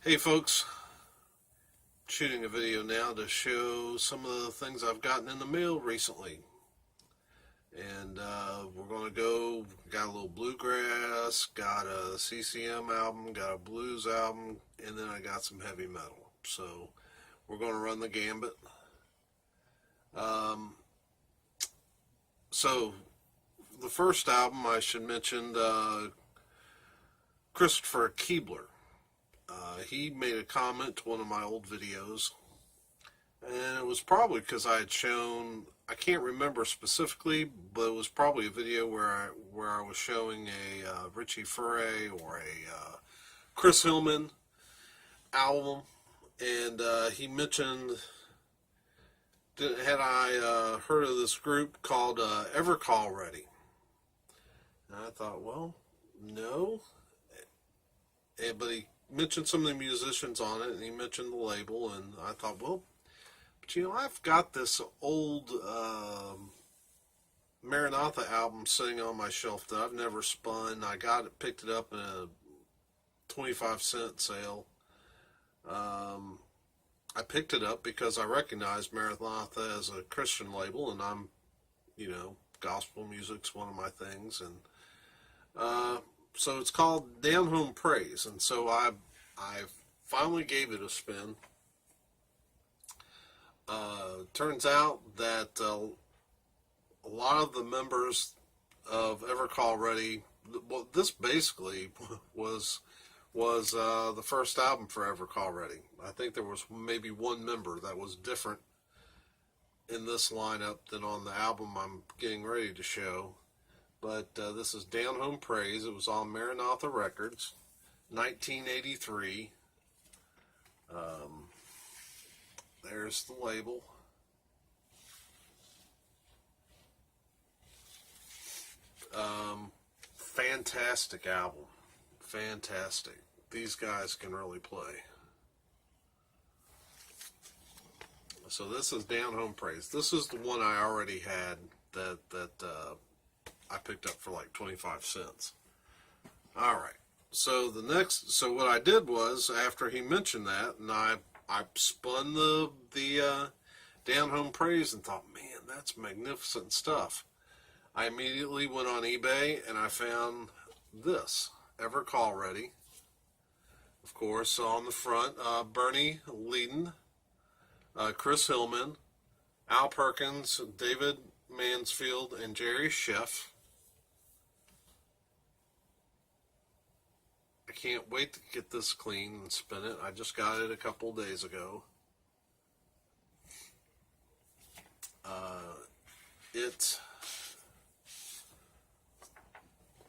Hey folks, shooting a video now to show some of the things I've gotten in the mail recently. And we're going to got a little bluegrass, got a CCM album, got a blues album, and then I got some heavy metal. So we're going to run the gambit. Um, so the first album I should mention, Christopher Keebler. He made a comment to one of my old videos, and it was probably because I had shown, I can't remember specifically, but it was probably a video where I was showing a Richie Furay or a Chris Hillman album, and he mentioned, had I heard of this group called Ever Call Ready? And I thought, well, no, but he mentioned some of the musicians on it, and he mentioned the label, and I thought, well, but I've got this old Maranatha album sitting on my shelf that I've never spun. I picked it up in a 25-cent sale. I picked it up because I recognized Maranatha as a Christian label, and I'm, gospel music's one of my things, and so it's called Down Home Praise, and so I finally gave it a spin. Turns out that a lot of the members of Ever Call Ready, well, this basically was the first album for Ever Call Ready. I think there was maybe one member that was different in this lineup than on the album I'm getting ready to show. But this is Down Home Praise. It was on Maranatha Records, 1983. There's the label. Fantastic album. Fantastic. These guys can really play. So this is Down Home Praise. This is the one I already had that I picked up for like 25 cents. All right. So what I did was, after he mentioned that, and I spun the Down Home Praise and thought, man, that's magnificent stuff. I immediately went on eBay and I found this, Ever Call Ready. Of course, on the front, Bernie Leadon, Chris Hillman, Al Perkins, David Mansfield, and Jerry Sheff. I can't wait to get this clean and spin it. I just got it a couple days ago.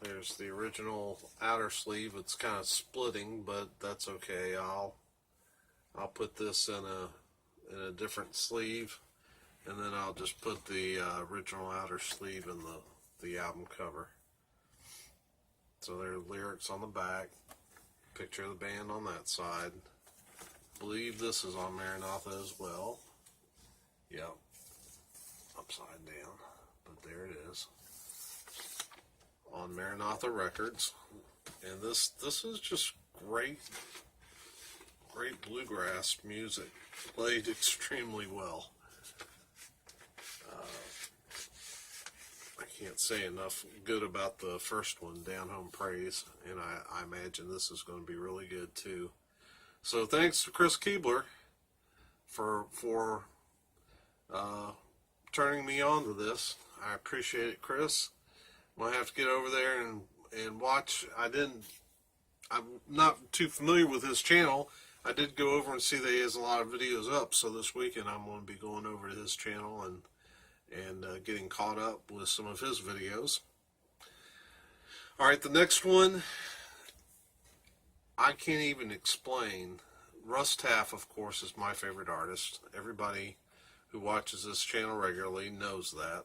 There's the original outer sleeve. It's kind of splitting, but that's okay. I'll put this in a different sleeve, and then I'll just put the original outer sleeve in the album cover. So there are lyrics on the back, picture of the band on that side. I believe this is on Maranatha as well. Yep, upside down, but there it is. On Maranatha Records. And this is just great bluegrass music, played extremely well. I can't say enough good about the first one, Down Home Praise, and I imagine this is going to be really good too. So thanks to Chris Keebler for turning me on to this. I appreciate it, Chris. I'm going to have to get over there and watch. I'm not too familiar with his channel. I did go over and see that he has a lot of videos up, so this weekend I'm going to be going over to his channel and getting caught up with some of his videos. Alright, the next one, I can't even explain. Russ Taff, of course, is my favorite artist. Everybody who watches this channel regularly knows that.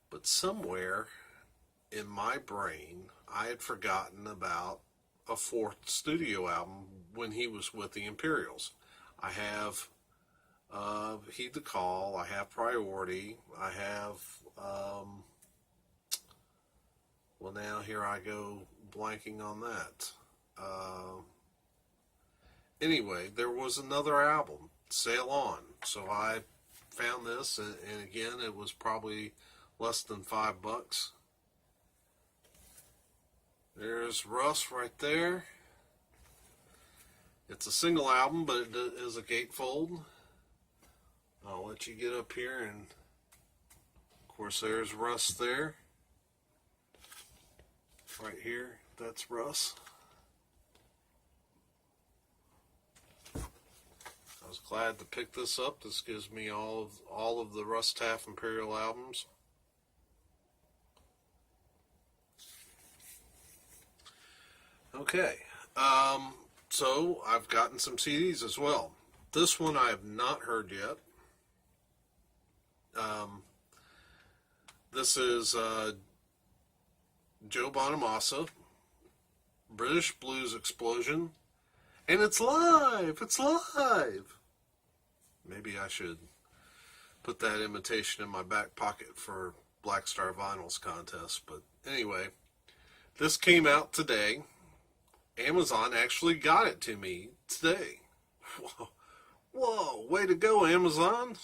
But somewhere in my brain, I had forgotten about a fourth studio album when he was with the Imperials. I have Heed the Call, I have Priority, I have, well, now here I go blanking on that. anyway, there was another album, Sail On. So I found this, and again, it was probably less than $5. There's Russ right there. It's a single album, but it is a gatefold. I'll let you get up here, and of course there's Russ there. Right here, that's Russ. I was glad to pick this up. This gives me all of the Russ Taff Imperial albums. Okay, so I've gotten some CDs as well. This one I have not heard yet. This is Joe Bonamassa, British Blues Explosion, and it's live! It's live! Maybe I should put that invitation in my back pocket for Black Star Vinyls contest, but anyway, this came out today. Amazon actually got it to me today. Whoa, way to go, Amazon!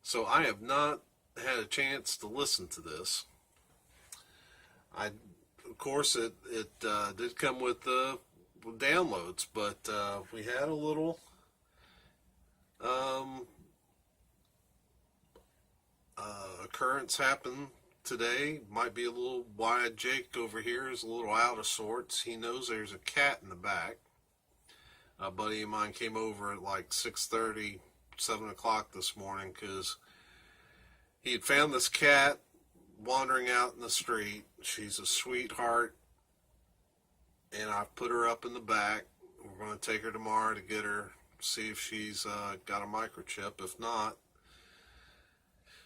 So I have not had a chance to listen to this. Of course, it did come with the downloads, but we had a little occurrence happen today. Might be a little wide. Jake over here is a little out of sorts. He knows there's a cat in the back. A buddy of mine came over at like 6:30, 7 o'clock this morning because he had found this cat wandering out in the street. She's a sweetheart, and I've put her up in the back. We're going to take her tomorrow to get her, see if she's got a microchip. If not,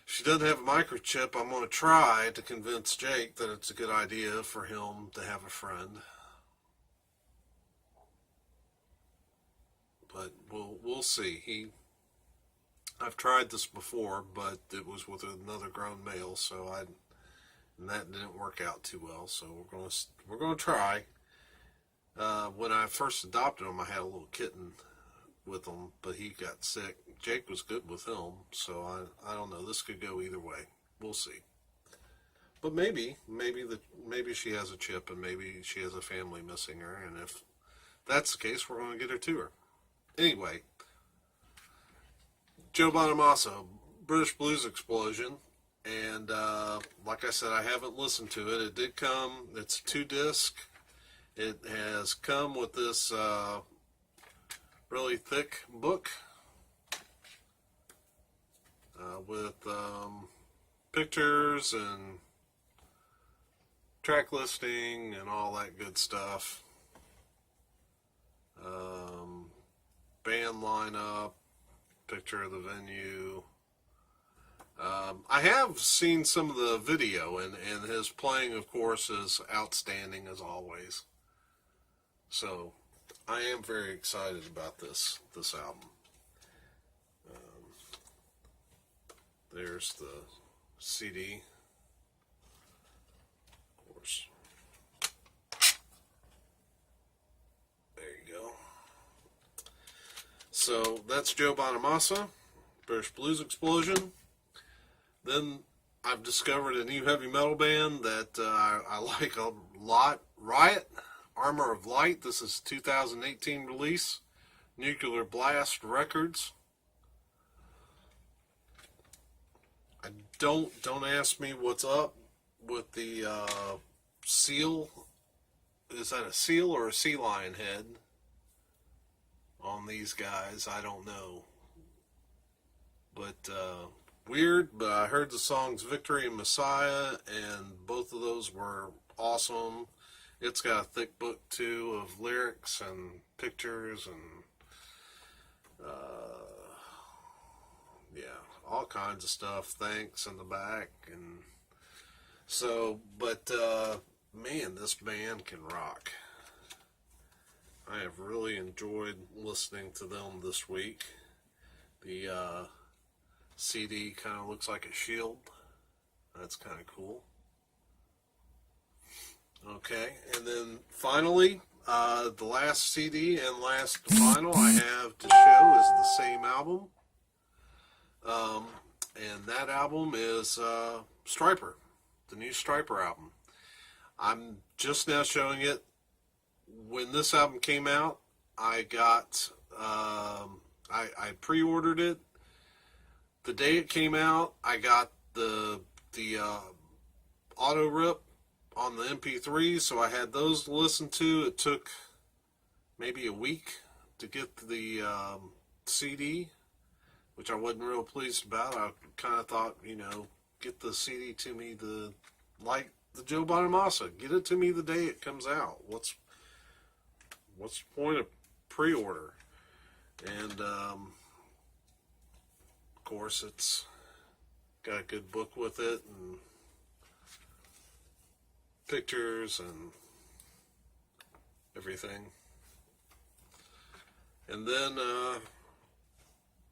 if she doesn't have a microchip, I'm going to try to convince Jake that it's a good idea for him to have a friend. But we'll see. I've tried this before, but it was with another grown male, and that didn't work out too well. So we're gonna try. When I first adopted him, I had a little kitten with him, but he got sick. Jake was good with him, so I don't know. This could go either way. We'll see. But maybe she has a chip, and maybe she has a family missing her, and if that's the case, we're going to get her to her. Anyway, Joe Bonamassa, British Blues Explosion, and like I said, I haven't listened to it. It did come, it's a 2-disc. It has come with this really thick book with pictures and track listing and all that good stuff. Band lineup, picture of the venue. I have seen some of the video, and his playing, of course, is outstanding as always. So I am very excited about this album. There's the CD, of course. There you go. So that's Joe Bonamassa, British Blues Explosion. Then I've discovered a new heavy metal band that I like a lot. Riot, Armour of Light. This is 2018 release. Nuclear Blast Records. Don't ask me what's up with the seal. Is that a seal or a sea lion head on these guys? I don't know. But weird, but I heard the songs Victory and Messiah, and both of those were awesome. It's got a thick book too of lyrics and pictures and yeah, all kinds of stuff. Thanks in the back. And so, but man, this band can rock. I have really enjoyed listening to them this week. The CD kind of looks like a shield. That's kind of cool. Okay, and then finally, The last CD and last vinyl I have to show is the same album. And that album is Striper, the new Striper album. I'm just now showing it. When this album came out, I got, I pre-ordered it. The day it came out, I got the auto rip on the MP3, so I had those to listen to. It took maybe a week to get the CD, which I wasn't real pleased about. I kind of thought, you know, get the CD to me like the Joe Bonamassa. Get it to me the day it comes out. What's the point of pre-order? And of course, it's got a good book with it and pictures and everything. And then,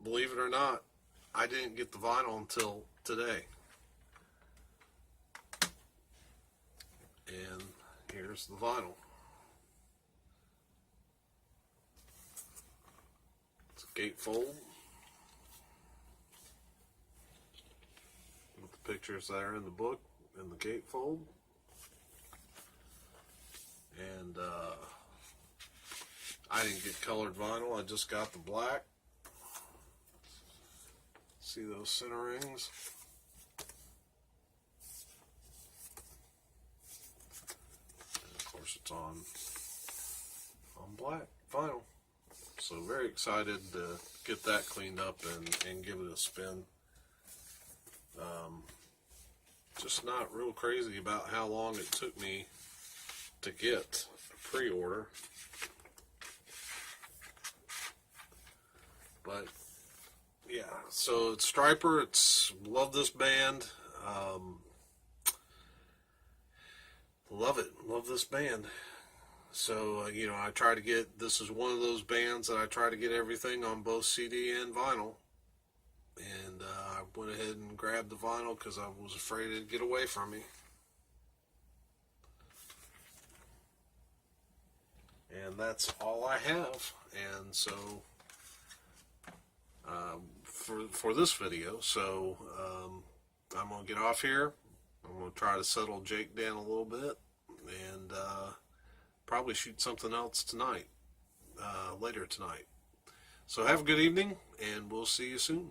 believe it or not, I didn't get the vinyl until today. And here's the vinyl. It's a gatefold with the pictures that are in the book in the gatefold. And I didn't get colored vinyl, I just got the black. See those center rings? And of course it's on black vinyl. So very excited to get that cleaned up and give it a spin. Just not real crazy about how long it took me to get a pre-order. But yeah, so it's Striper. Love this band. Love it. Love this band. So, you know, I try to get, this is one of those bands that I try to get everything on both CD and vinyl. And I went ahead and grabbed the vinyl because I was afraid it'd get away from me. And that's all I have. And so, for this video, so I'm going to get off here. I'm going to try to settle Jake down a little bit. And probably shoot something else tonight, later tonight. So have a good evening, and we'll see you soon.